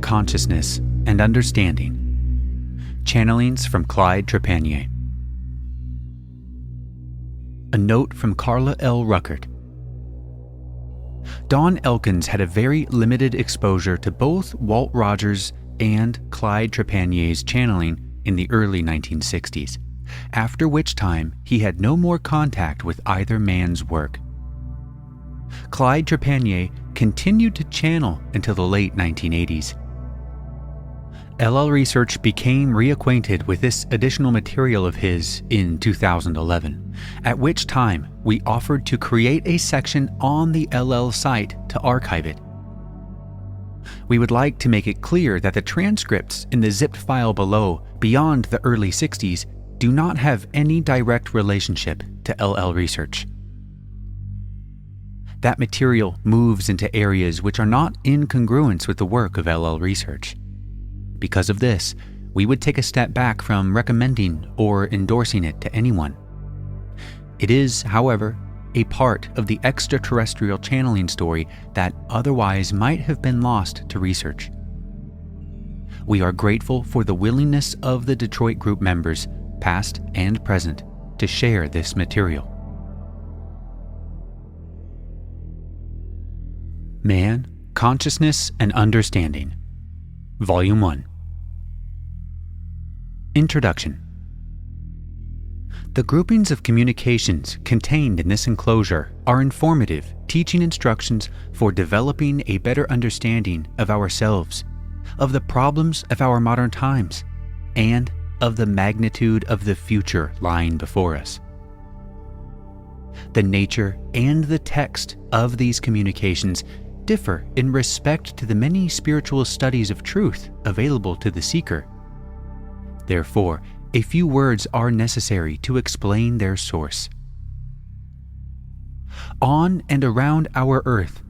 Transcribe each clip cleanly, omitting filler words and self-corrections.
Consciousness and Understanding. Channelings from Clyde Trepanier. A note from Carla L. Rueckert. Don Elkins had a very limited exposure to both Walt Rogers and Clyde Trepanier's channeling in the early 1960s, after which time he had no more contact with either man's work. Clyde Trepanier continued to channel until the late 1980s. LL Research became reacquainted with this additional material of his in 2011, at which time we offered to create a section on the LL site to archive it. We would like to make it clear that the transcripts in the zipped file below, beyond the early 60s, do not have any direct relationship to LL Research. That material moves into areas which are not in congruence with the work of LL Research. Because of this, we would take a step back from recommending or endorsing it to anyone. It is, however, a part of the extraterrestrial channeling story that otherwise might have been lost to research. We are grateful for the willingness of the Detroit group members, past and present, to share this material. Man, Consciousness and Understanding, Volume 1. Introduction. The groupings of communications contained in this enclosure are informative, teaching instructions for developing a better understanding of ourselves, of the problems of our modern times, and of the magnitude of the future lying before us. The nature and the text of these communications differ in respect to the many spiritual studies of truth available to the seeker. Therefore, a few words are necessary to explain their source. On and around our Earth,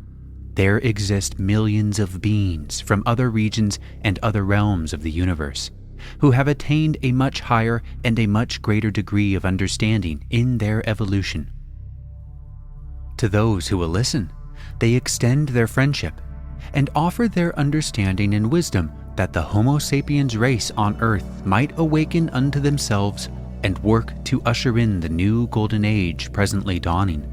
there exist millions of beings from other regions and other realms of the universe, who have attained a much higher and a much greater degree of understanding in their evolution. To those who will listen, they extend their friendship and offer their understanding and wisdom that the Homo sapiens race on Earth might awaken unto themselves and work to usher in the new golden age presently dawning.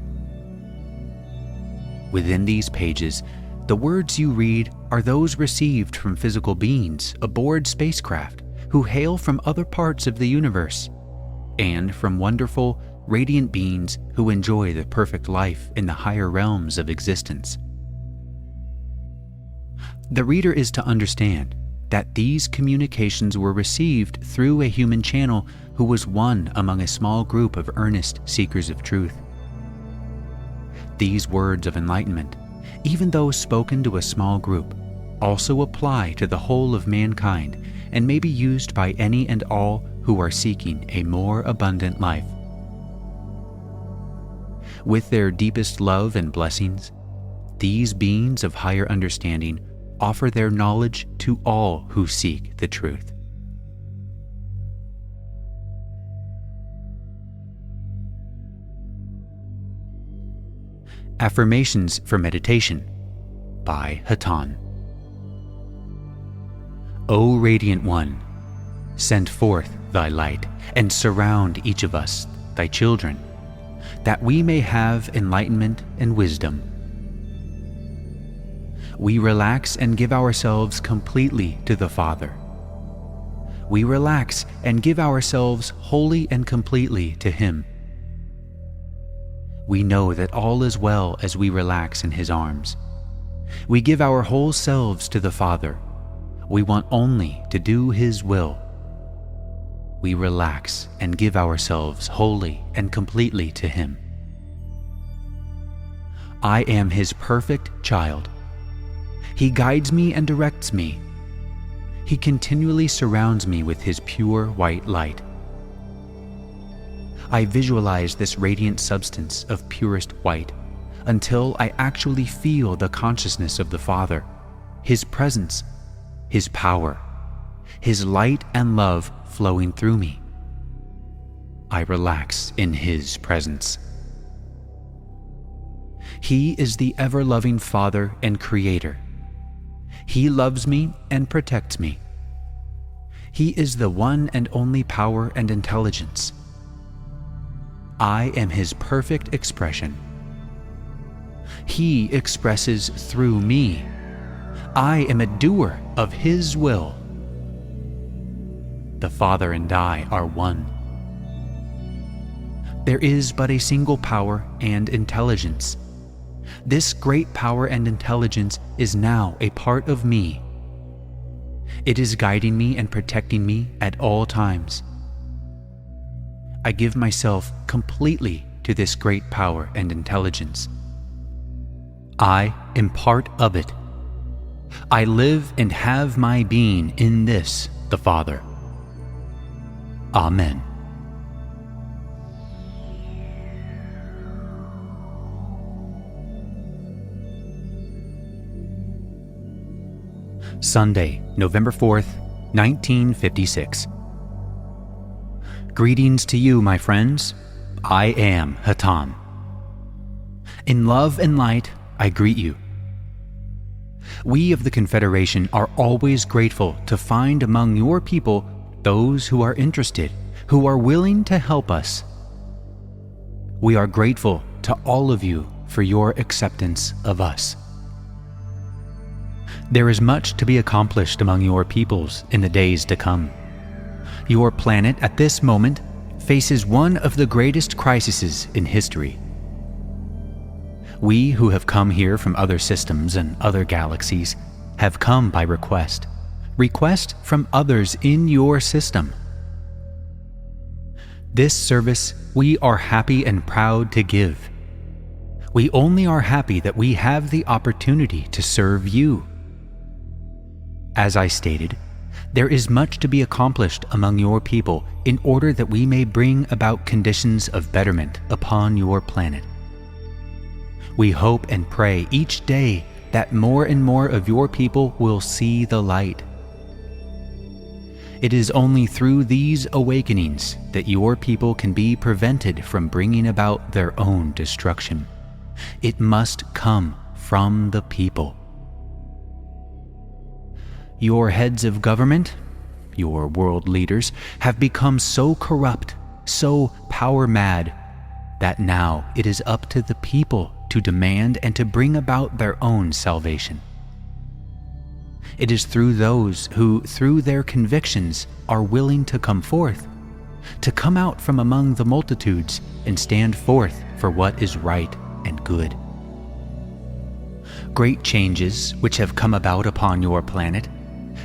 Within these pages, the words you read are those received from physical beings aboard spacecraft who hail from other parts of the universe, and from wonderful, radiant beings who enjoy the perfect life in the higher realms of existence. The reader is to understand that these communications were received through a human channel who was one among a small group of earnest seekers of truth. These words of enlightenment, even though spoken to a small group, also apply to the whole of mankind and may be used by any and all who are seeking a more abundant life. With their deepest love and blessings, these beings of higher understanding offer their knowledge to all who seek the truth. Affirmations for Meditation by Hatan. O Radiant One, send forth thy light and surround each of us, thy children, that we may have enlightenment and wisdom. We relax and give ourselves completely to the Father. We relax and give ourselves wholly and completely to Him. We know that all is well as we relax in His arms. We give our whole selves to the Father. We want only to do His will. We relax and give ourselves wholly and completely to Him. I am His perfect child. He guides me and directs me. He continually surrounds me with His pure white light. I visualize this radiant substance of purest white until I actually feel the consciousness of the Father, His presence, His power, His light and love flowing through me. I relax in His presence. He is the ever-loving Father and Creator. He loves me and protects me. He is the one and only power and intelligence. I am His perfect expression. He expresses through me. I am a doer of His will. The Father and I are one. There is but a single power and intelligence. This great power and intelligence is now a part of me. It is guiding me and protecting me at all times. I give myself completely to this great power and intelligence. I am part of it. I live and have my being in this, the Father. Amen. Sunday, November 4th, 1956. Greetings to you, my friends. I am Hatam. In love and light, I greet you. We of the Confederation are always grateful to find among your people those who are interested, who are willing to help us. We are grateful to all of you for your acceptance of us. There is much to be accomplished among your peoples in the days to come. Your planet at this moment faces one of the greatest crises in history. We who have come here from other systems and other galaxies have come by request from others in your system. This service we are happy and proud to give. We only are happy that we have the opportunity to serve you. As I stated, there is much to be accomplished among your people in order that we may bring about conditions of betterment upon your planet. We hope and pray each day that more and more of your people will see the light. It is only through these awakenings that your people can be prevented from bringing about their own destruction. It must come from the people. Your heads of government, your world leaders, have become so corrupt, so power-mad, that now it is up to the people to demand and to bring about their own salvation. It is through those who, through their convictions, are willing to come forth, to come out from among the multitudes and stand forth for what is right and good. Great changes which have come about upon your planet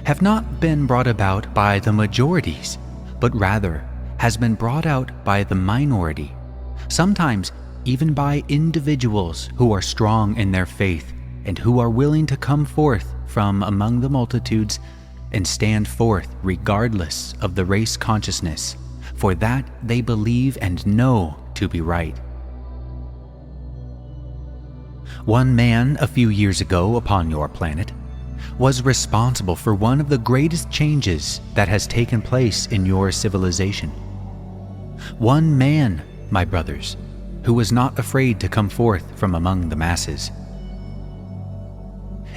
have not been brought about by the majorities, but rather has been brought out by the minority, sometimes even by individuals who are strong in their faith and who are willing to come forth from among the multitudes and stand forth regardless of the race consciousness, for that they believe and know to be right. One man a few years ago upon your planet was responsible for one of the greatest changes that has taken place in your civilization. One man, my brothers, who was not afraid to come forth from among the masses.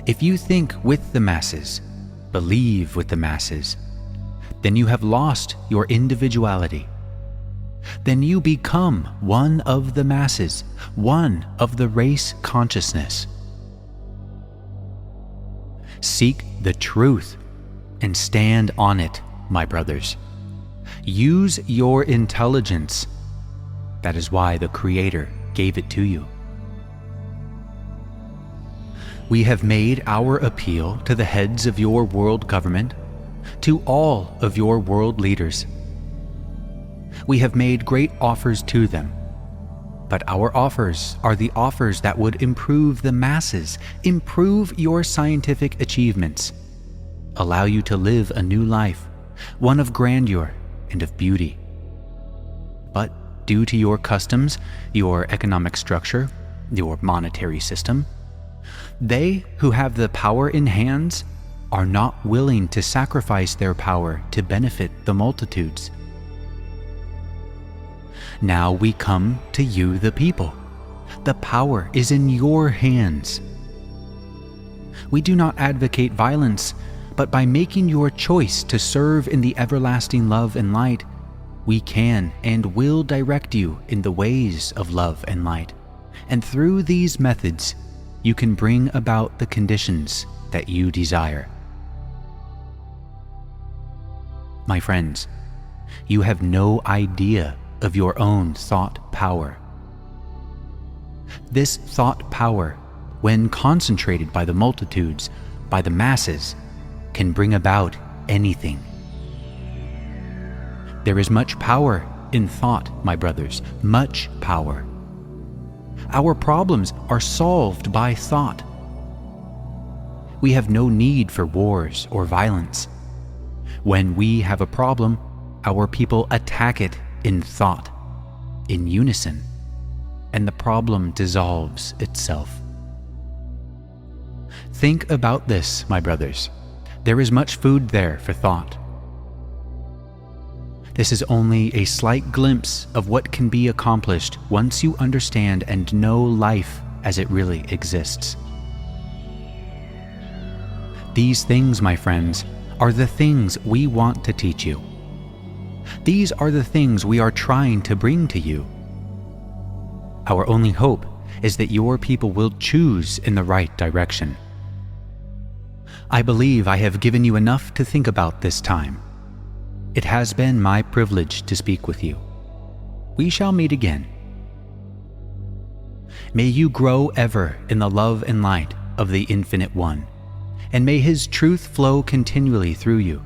If you think with the masses, believe with the masses, then you have lost your individuality. Then you become one of the masses, one of the race consciousness. Seek the truth and stand on it, my brothers. Use your intelligence. That is why the Creator gave it to you. We have made our appeal to the heads of your world government, to all of your world leaders. We have made great offers to them, but our offers are the offers that would improve the masses, improve your scientific achievements, allow you to live a new life, one of grandeur and of beauty. But due to your customs, your economic structure, your monetary system, they who have the power in hands are not willing to sacrifice their power to benefit the multitudes. Now we come to you, the people. The power is in your hands. We do not advocate violence, but by making your choice to serve in the everlasting love and light, we can and will direct you in the ways of love and light. And through these methods, you can bring about the conditions that you desire. My friends, you have no idea of your own thought power. This thought power, when concentrated by the multitudes, by the masses, can bring about anything. There is much power in thought, my brothers, much power. Our problems are solved by thought. We have no need for wars or violence. When we have a problem, our people attack it in thought, in unison, and the problem dissolves itself. Think about this, my brothers. There is much food there for thought. This is only a slight glimpse of what can be accomplished once you understand and know life as it really exists. These things, my friends, are the things we want to teach you. These are the things we are trying to bring to you. Our only hope is that your people will choose in the right direction. I believe I have given you enough to think about this time. It has been my privilege to speak with you. We shall meet again. May you grow ever in the love and light of the Infinite One, and may His truth flow continually through you.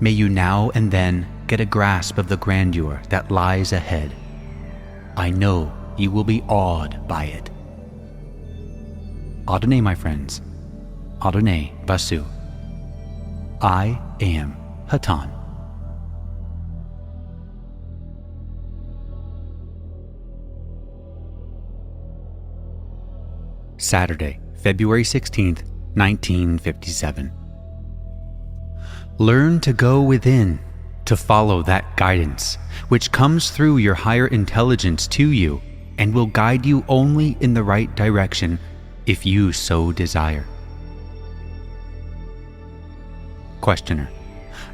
May you now and then get a grasp of the grandeur that lies ahead. I know you will be awed by it. Adonai, my friends. Adonai Basu. I am Hatan. Saturday, February 16th, 1957. Learn to go within, to follow that guidance, which comes through your higher intelligence to you and will guide you only in the right direction if you so desire. Questioner.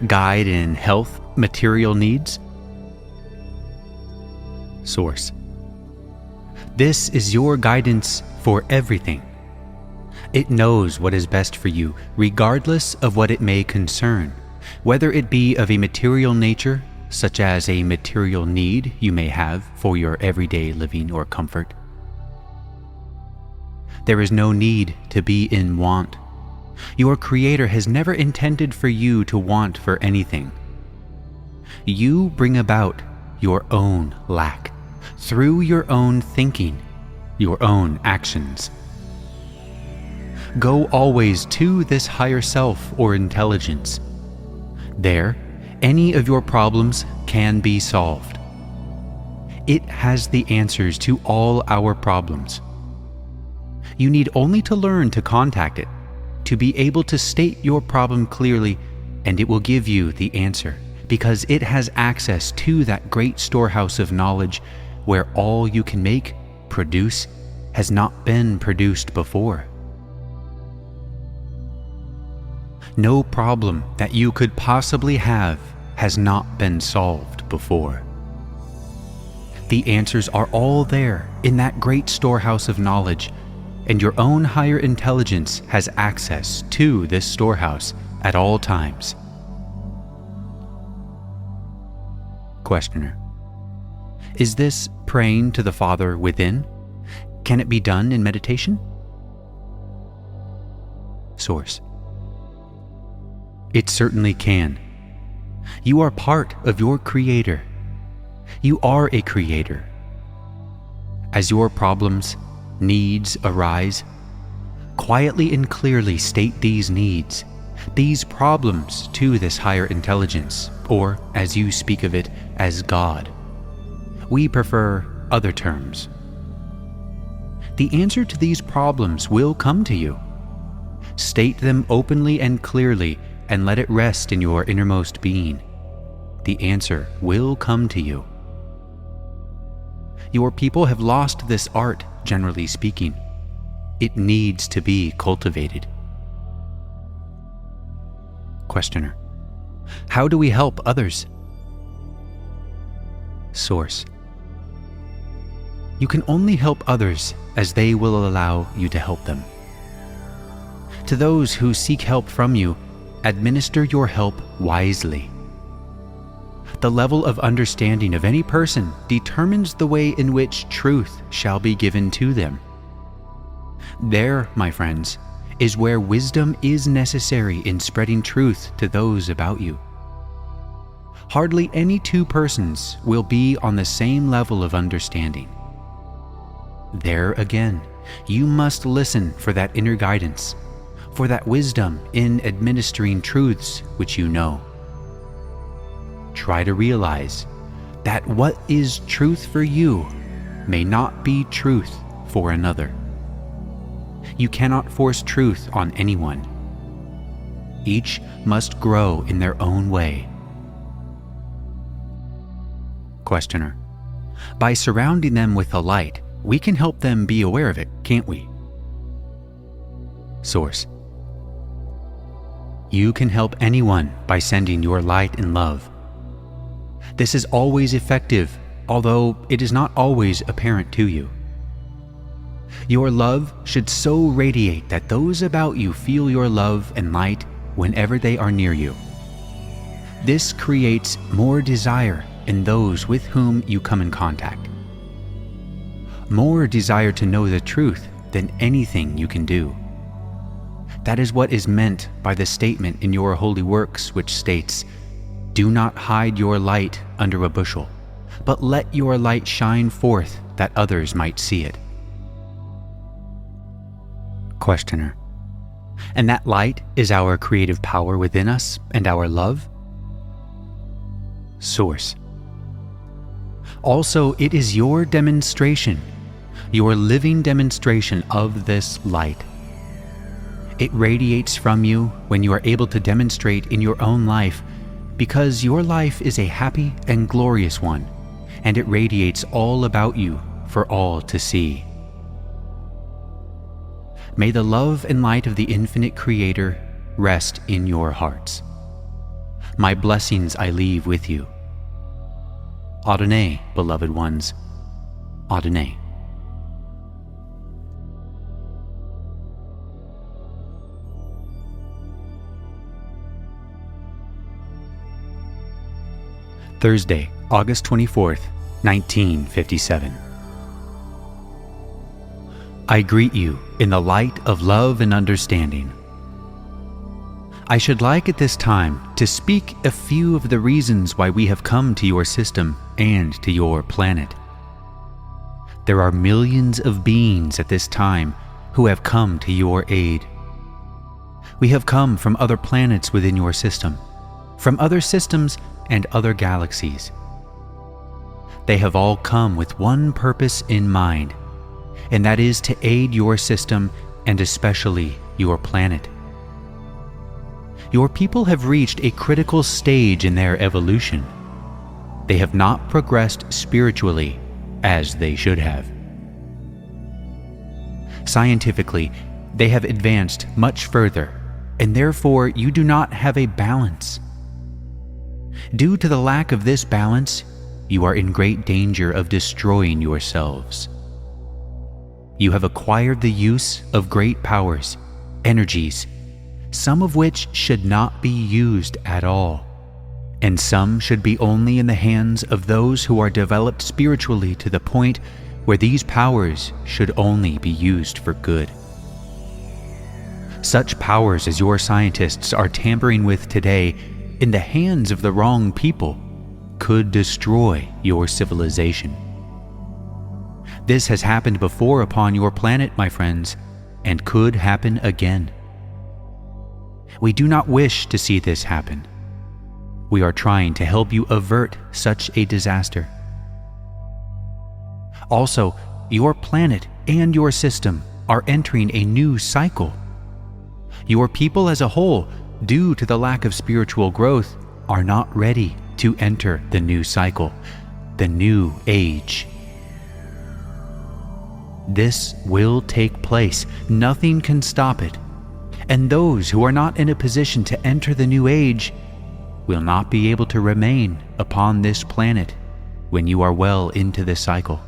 Guide in health, material needs? Source. This is your guidance for everything. It knows what is best for you, regardless of what it may concern, whether it be of a material nature, such as a material need you may have for your everyday living or comfort. There is no need to be in want. Your Creator has never intended for you to want for anything. You bring about your own lack through your own thinking, your own actions. Go always to this higher self or intelligence. There, any of your problems can be solved. It has the answers to all our problems. You need only to learn to contact it, to be able to state your problem clearly, and it will give you the answer, because it has access to that great storehouse of knowledge where all you can make, produce, has not been produced before. No problem that you could possibly have has not been solved before. The answers are all there in that great storehouse of knowledge, and your own higher intelligence has access to this storehouse at all times. Questioner. Is this praying to the Father within? Can it be done in meditation? Source. It certainly can. You are part of your Creator. You are a creator. As your problems, needs arise, quietly and clearly state these needs, these problems to this higher intelligence, or as you speak of it, as God. We prefer other terms. The answer to these problems will come to you. State them openly and clearly, and let it rest in your innermost being. The answer will come to you. Your people have lost this art, generally speaking. it needs to be cultivated. Questioner: how do we help others? Source: you can only help others as they will allow you to help them. To those who seek help from you, administer your help wisely. The level of understanding of any person determines the way in which truth shall be given to them. There, my friends, is where wisdom is necessary in spreading truth to those about you. Hardly any two persons will be on the same level of understanding. There again, you must listen for that inner guidance, for that wisdom in administering truths which you know. Try to realize that what is truth for you may not be truth for another. You cannot force truth on anyone. Each must grow in their own way. Questioner: by surrounding them with the light, we can help them be aware of it, can't we? Source: you can help anyone by sending your light and love. This is always effective, although it is not always apparent to you. Your love should so radiate that those about you feel your love and light whenever they are near you. This creates more desire in those with whom you come in contact. More desire to know the truth than anything you can do. That is what is meant by the statement in your holy works which states, "Do not hide your light under a bushel, but let your light shine forth that others might see it." Questioner: and that light is our creative power within us and our love? Source: also, it is your demonstration, your living demonstration of this light. It radiates from you when you are able to demonstrate in your own life, because your life is a happy and glorious one, and it radiates all about you for all to see. May the love and light of the infinite Creator rest in your hearts. My blessings I leave with you. Adonai, beloved ones. Adonai. Thursday, August 24th, 1957. I greet you in the light of love and understanding. I should like at this time to speak a few of the reasons why we have come to your system and to your planet. There are millions of beings at this time who have come to your aid. We have come from other planets within your system, from other systems and other galaxies. They have all come with one purpose in mind, and that is to aid your system and especially your planet. Your people have reached a critical stage in their evolution. They have not progressed spiritually as they should have. Scientifically, they have advanced much further, and therefore you do not have a balance. Due to the lack of this balance, you are in great danger of destroying yourselves. You have acquired the use of great powers, energies, some of which should not be used at all, and some should be only in the hands of those who are developed spiritually to the point where these powers should only be used for good. Such powers as your scientists are tampering with today in the hands of the wrong people could destroy your civilization. This has happened before upon your planet, my friends, and could happen again. We do not wish to see this happen. We are trying to help you avert such a disaster. Also, your planet and your system are entering a new cycle. Your people as a whole, due to the lack of spiritual growth, are not ready to enter the new cycle, the new age. This will take place. Nothing can stop it. And those who are not in a position to enter the new age will not be able to remain upon this planet when you are well into this cycle.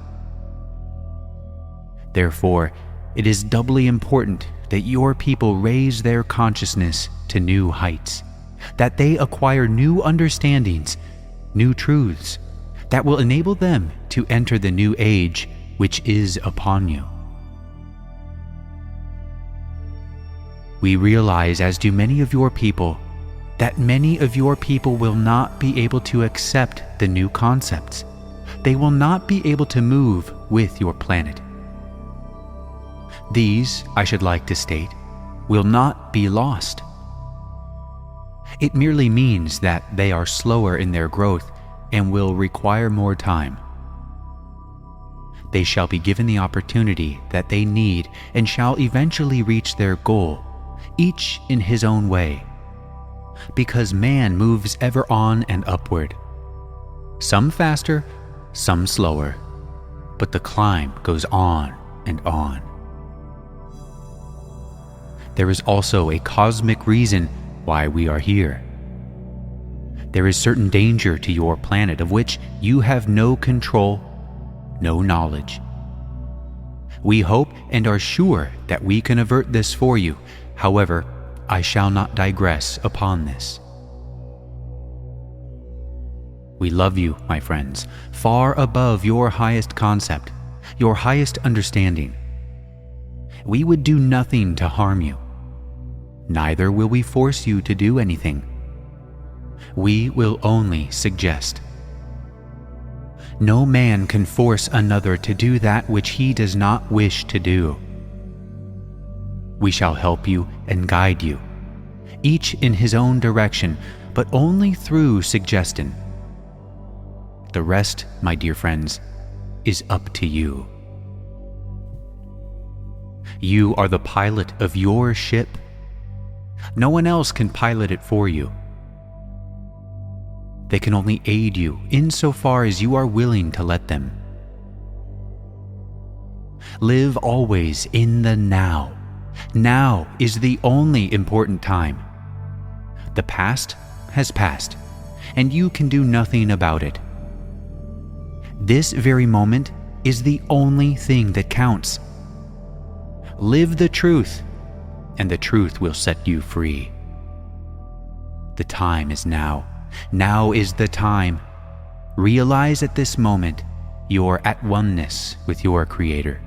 Therefore, it is doubly important that your people raise their consciousness to new heights, that they acquire new understandings, new truths, that will enable them to enter the new age which is upon you. We realize, as do many of your people, that many of your people will not be able to accept the new concepts. They will not be able to move with your planet. These, I should like to state, will not be lost. It merely means that they are slower in their growth and will require more time. They shall be given the opportunity that they need and shall eventually reach their goal, each in his own way, because man moves ever on and upward, some faster, some slower, but the climb goes on and on. There is also a cosmic reason why we are here. There is certain danger to your planet of which you have no control, no knowledge. We hope and are sure that we can avert this for you. However, I shall not digress upon this. We love you, my friends, far above your highest concept, your highest understanding. We would do nothing to harm you. Neither will we force you to do anything. We will only suggest. No man can force another to do that which he does not wish to do. We shall help you and guide you, each in his own direction, but only through suggestion. The rest, my dear friends, is up to you. You are the pilot of your ship. No one else can pilot it for you. They can only aid you insofar as you are willing to let them. Live always in the now. Now is the only important time. The past has passed, and you can do nothing about it. This very moment is the only thing that counts. Live the truth, and the truth will set you free. The time is now. Now is the time. Realize at this moment your at oneness with your Creator.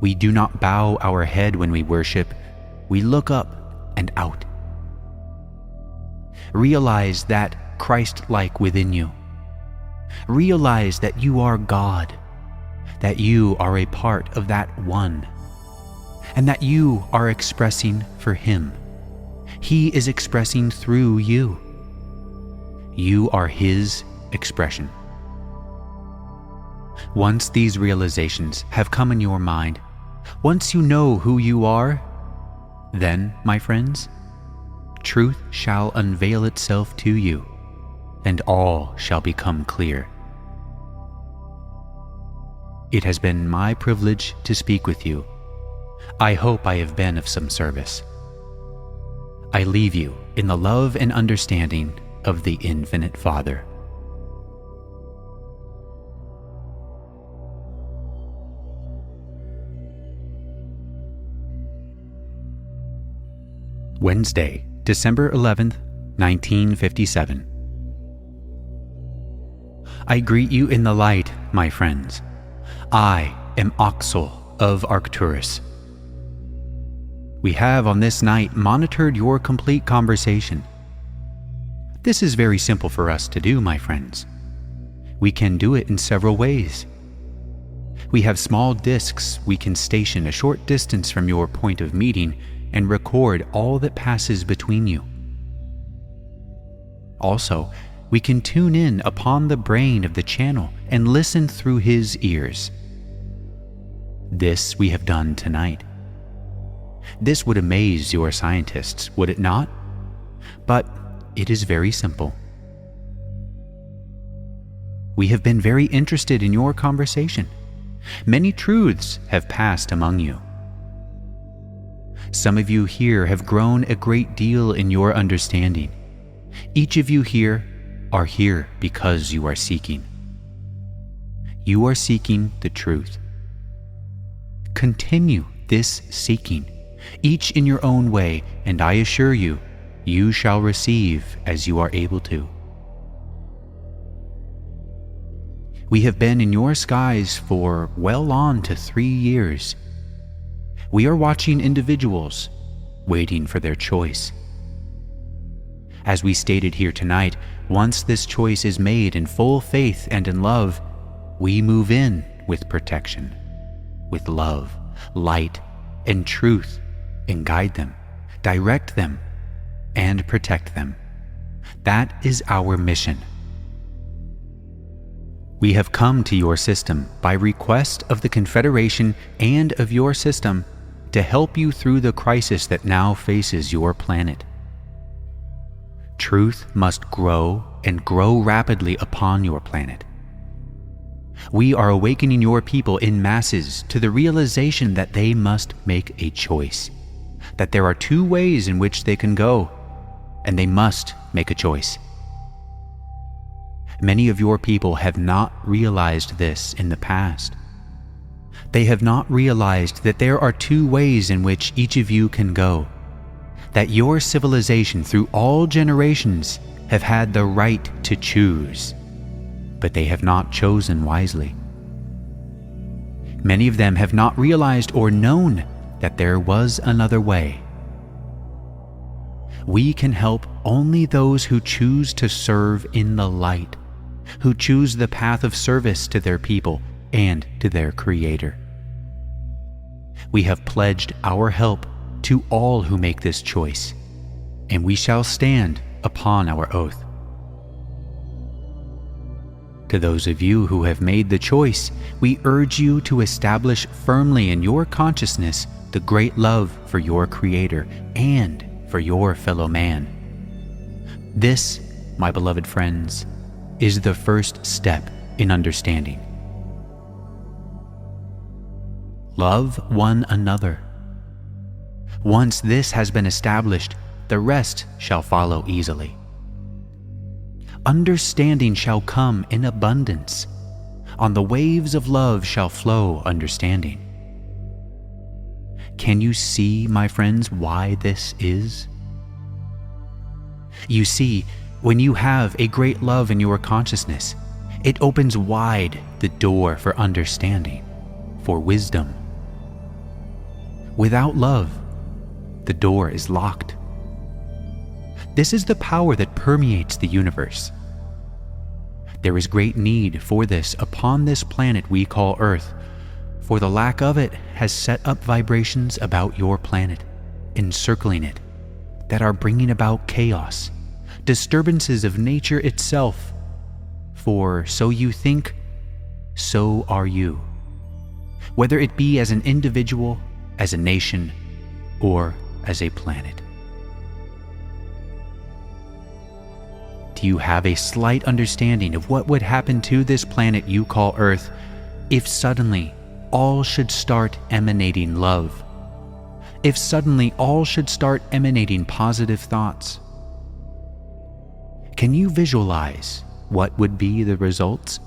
We do not bow our head when we worship. We look up and out. Realize that Christ-like within you. Realize that you are God, that you are a part of that one, and that you are expressing for Him. He is expressing through you. You are His expression. Once these realizations have come in your mind, once you know who you are, then, my friends, truth shall unveil itself to you, and all shall become clear. It has been my privilege to speak with you. I hope I have been of some service. I leave you in the love and understanding of the Infinite Father. Wednesday, December 11th, 1957. I greet you in the light, my friends. I am Oxel of Arcturus. We have on this night monitored your complete conversation. This is very simple for us to do, my friends. We can do it in several ways. We have small discs we can station a short distance from your point of meeting and record all that passes between you. Also, we can tune in upon the brain of the channel and listen through his ears. This we have done tonight. This would amaze your scientists, would it not? But it is very simple. We have been very interested in your conversation. Many truths have passed among you. Some of you here have grown a great deal in your understanding. Each of you here are here because you are seeking. You are seeking the truth. Continue this seeking, each in your own way, and I assure you, you shall receive as you are able to. We have been in your skies for well on to 3 years. We are watching individuals, waiting for their choice. As we stated here tonight, once this choice is made in full faith and in love, we move in with protection, with love, light, and truth, and guide them, direct them, and protect them. That is our mission. We have come to your system by request of the Confederation and of your system to help you through the crisis that now faces your planet. Truth must grow and grow rapidly upon your planet. We are awakening your people in masses to the realization that they must make a choice, that there are 2 ways in which they can go, and they must make a choice. Many of your people have not realized this in the past. They have not realized that there are 2 ways in which each of you can go, that your civilization through all generations have had the right to choose, but they have not chosen wisely. Many of them have not realized or known that there was another way. We can help only those who choose to serve in the light, who choose the path of service to their people and to their Creator. We have pledged our help to all who make this choice, and we shall stand upon our oath. To those of you who have made the choice, we urge you to establish firmly in your consciousness the great love for your Creator and for your fellow man. This, my beloved friends, is the first step in understanding. Love one another. Once this has been established, the rest shall follow easily. Understanding shall come in abundance. On the waves of love shall flow understanding. Can you see, my friends, why this is? You see, when you have a great love in your consciousness, it opens wide the door for understanding, for wisdom. Without love, the door is locked. This is the power that permeates the universe. There is great need for this upon this planet we call Earth, for the lack of it has set up vibrations about your planet, encircling it, that are bringing about chaos, disturbances of nature itself. For so you think, so are you, whether it be as an individual, as a nation, or as a planet. Do you have a slight understanding of what would happen to this planet you call Earth if suddenly all should start emanating love? If suddenly all should start emanating positive thoughts? Can you visualize what would be the results?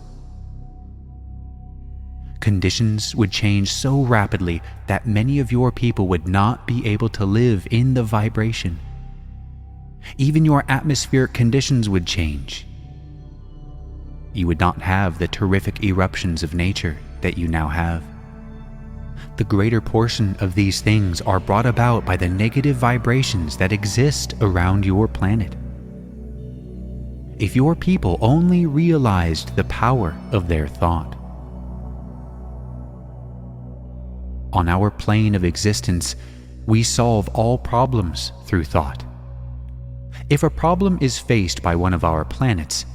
Conditions would change so rapidly that many of your people would not be able to live in the vibration. Even your atmospheric conditions would change. You would not have the terrific eruptions of nature that you now have. The greater portion of these things are brought about by the negative vibrations that exist around your planet. If your people only realized the power of their thought. On our plane of existence, we solve all problems through thought. If a problem is faced by one of our planets,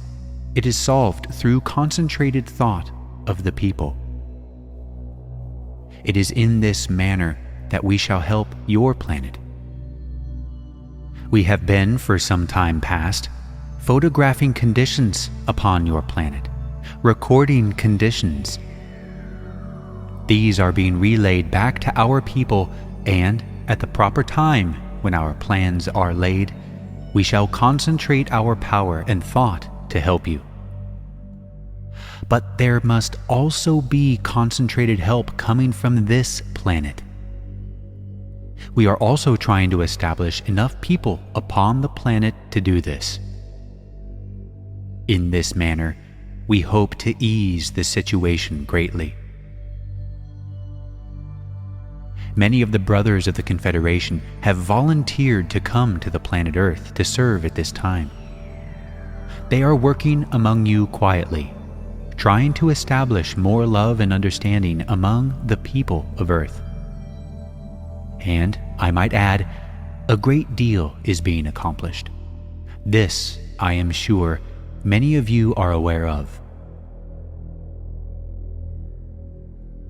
it is solved through concentrated thought of the people. It is in this manner that we shall help your planet. We have been, for some time past, photographing conditions upon your planet, recording conditions. These are being relayed back to our people, and at the proper time, when our plans are laid, we shall concentrate our power and thought to help you. But there must also be concentrated help coming from this planet. We are also trying to establish enough people upon the planet to do this. In this manner, we hope to ease the situation greatly. Many of the brothers of the Confederation have volunteered to come to the planet Earth to serve at this time. They are working among you quietly, trying to establish more love and understanding among the people of Earth. And, I might add, a great deal is being accomplished. This, I am sure, many of you are aware of.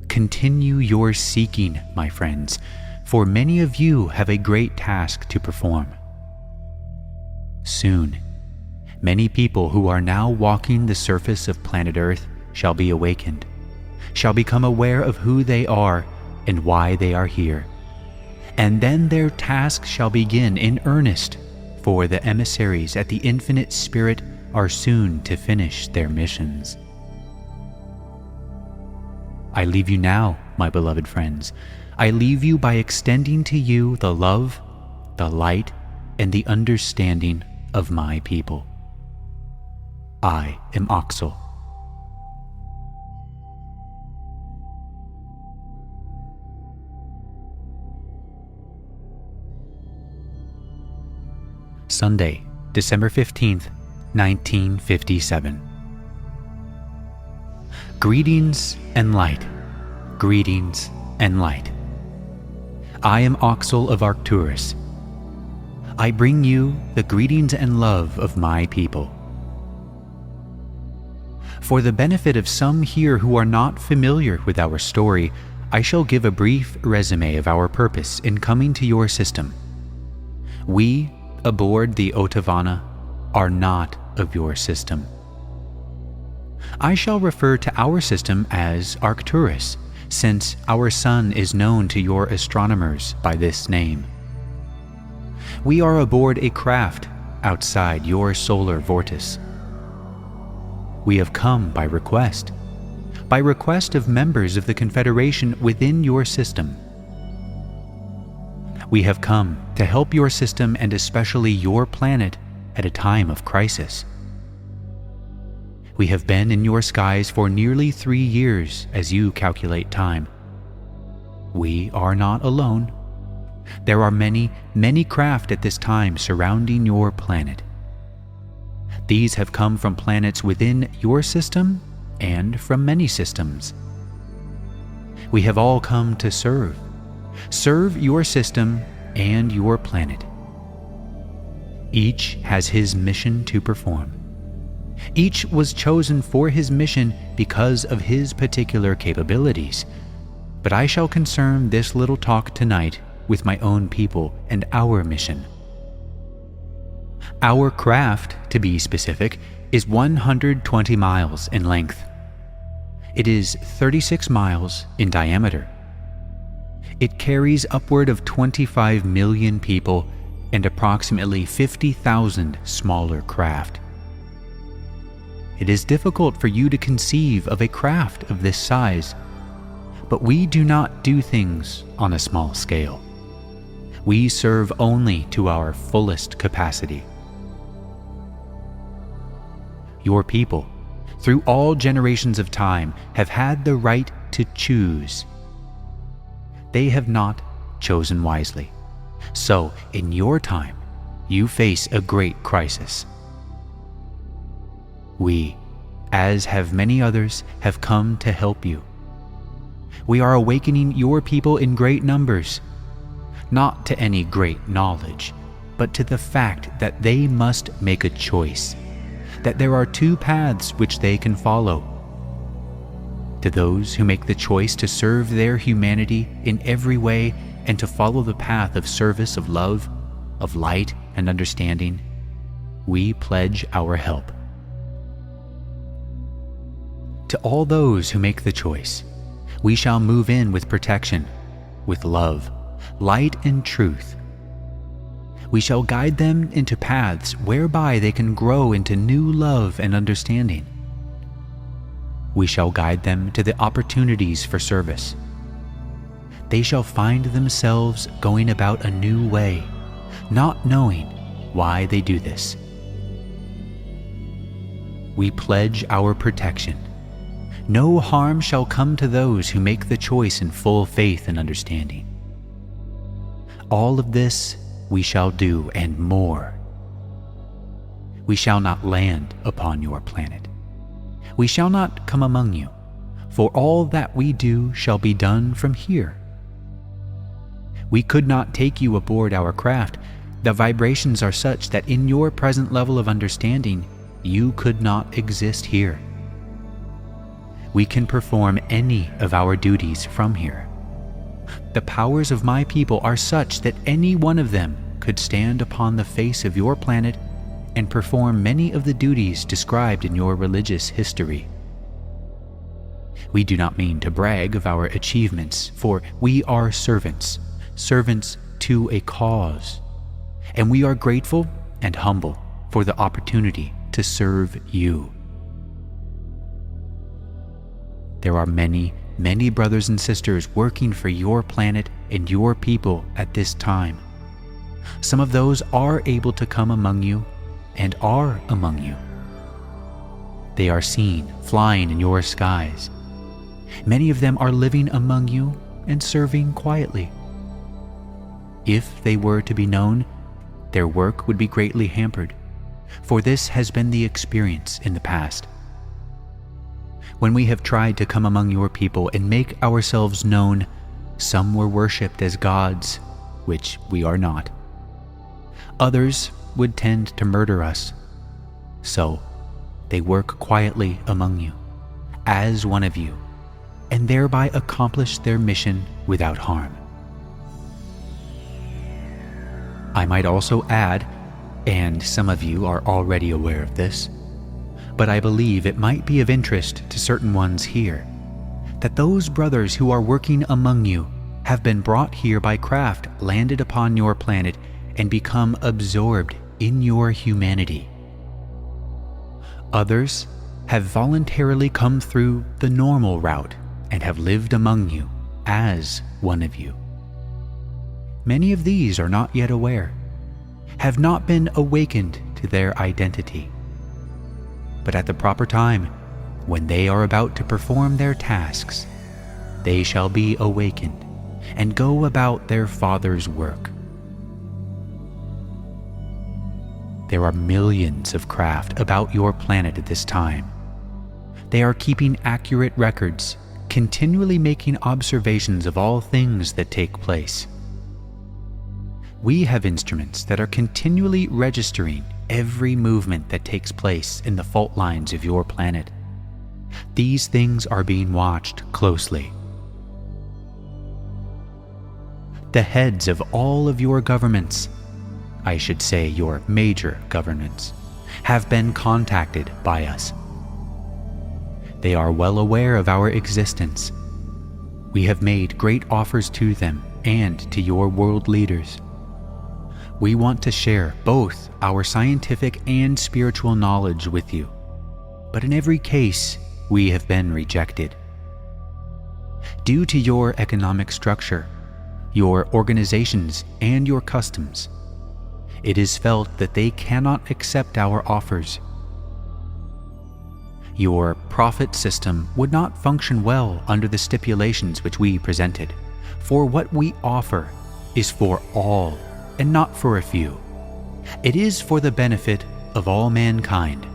Continue your seeking, my friends, for many of you have a great task to perform. Soon, many people who are now walking the surface of planet Earth shall be awakened, shall become aware of who they are and why they are here. And then their task shall begin in earnest, for the emissaries at the Infinite Spirit are soon to finish their missions. I leave you now, my beloved friends. I leave you by extending to you the love, the light, and the understanding of my people. I am Oxel. Sunday, December 15th, 1957. Greetings and light. Greetings and light. I am Oxel of Arcturus. I bring you the greetings and love of my people. For the benefit of some here who are not familiar with our story, I shall give a brief resume of our purpose in coming to your system. We, aboard the Otavana, are not of your system. I shall refer to our system as Arcturus, since our sun is known to your astronomers by this name. We are aboard a craft outside your solar vortex. We have come by request of members of the Confederation within your system. We have come to help your system and especially your planet at a time of crisis. We have been in your skies for nearly 3 years as you calculate time. We are not alone. There are many, many craft at this time surrounding your planet. These have come from planets within your system and from many systems. We have all come to serve your system and your planet. Each has his mission to perform. Each was chosen for his mission because of his particular capabilities. But I shall concern this little talk tonight with my own people and our mission. Our craft, to be specific, is 120 miles in length. It is 36 miles in diameter. It carries upward of 25 million people and approximately 50,000 smaller craft. It is difficult for you to conceive of a craft of this size, but we do not do things on a small scale. We serve only to our fullest capacity. Your people, through all generations of time, have had the right to choose. They have not chosen wisely. So, in your time, you face a great crisis. We, as have many others, have come to help you. We are awakening your people in great numbers, not to any great knowledge, but to the fact that they must make a choice, that there are 2 paths which they can follow. To those who make the choice to serve their humanity in every way and to follow the path of service, of love, of light and understanding, we pledge our help. To all those who make the choice, We shall move in with protection, with love, light, and truth. We shall guide them into paths whereby they can grow into new love and understanding. We shall guide them to the opportunities for service. They shall find themselves going about a new way, not knowing why they do this. We pledge our protection. No harm shall come to those who make the choice in full faith and understanding. All of this we shall do and more. We shall not land upon your planet. We shall not come among you, for all that we do shall be done from here. We could not take you aboard our craft. The vibrations are such that in your present level of understanding, you could not exist here. We can perform any of our duties from here. The powers of my people are such that any one of them could stand upon the face of your planet and perform many of the duties described in your religious history. We do not mean to brag of our achievements, for we are servants to a cause, and we are grateful and humble for the opportunity to serve you. There are many, many brothers and sisters working for your planet and your people at this time. Some of those are able to come among you and are among you. They are seen flying in your skies. Many of them are living among you and serving quietly. If they were to be known, their work would be greatly hampered, for this has been the experience in the past. When we have tried to come among your people and make ourselves known, some were worshipped as gods, which we are not. Others would tend to murder us. So they work quietly among you, as one of you, and thereby accomplish their mission without harm. I might also add, and some of you are already aware of this, but I believe it might be of interest to certain ones here, that those brothers who are working among you have been brought here by craft landed upon your planet and become absorbed in your humanity. Others have voluntarily come through the normal route and have lived among you as one of you. Many of these are not yet aware, have not been awakened to their identity. But at the proper time, when they are about to perform their tasks, they shall be awakened and go about their Father's work. There are millions of craft about your planet at this time. They are keeping accurate records, continually making observations of all things that take place. We have instruments that are continually registering every movement that takes place in the fault lines of your planet. These things are being watched closely. The heads of all of your governments, I should say your major governments, have been contacted by us. They are well aware of our existence. We have made great offers to them and to your world leaders. We want to share both our scientific and spiritual knowledge with you, but in every case, we have been rejected. Due to your economic structure, your organizations, and your customs, it is felt that they cannot accept our offers. Your profit system would not function well under the stipulations which we presented, for what we offer is for all and not for a few. It is for the benefit of all mankind.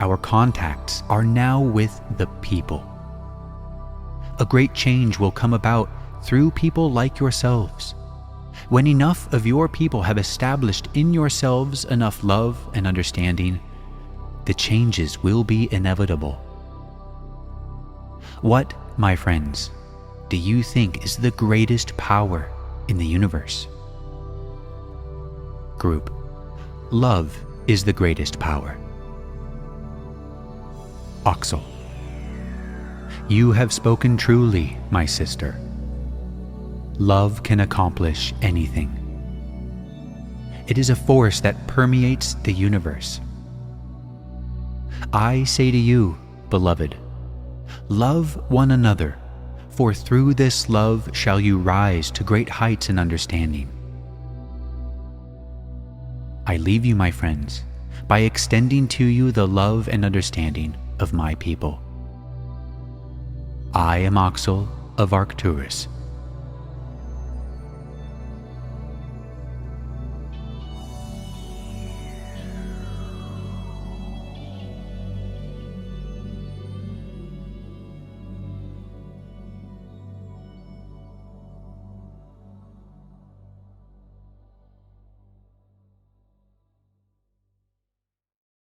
Our contacts are now with the people. A great change will come about through people like yourselves. When enough of your people have established in yourselves enough love and understanding, the changes will be inevitable. What, my friends, do you think is the greatest power in the universe? Group: love is the greatest power. Oxel: You have spoken truly, my sister. Love can accomplish anything. It is a force that permeates the universe. I say to you, beloved, love one another, for through this love shall you rise to great heights in understanding. I leave you, my friends, by extending to you the love and understanding of my people. I am Axel of Arcturus.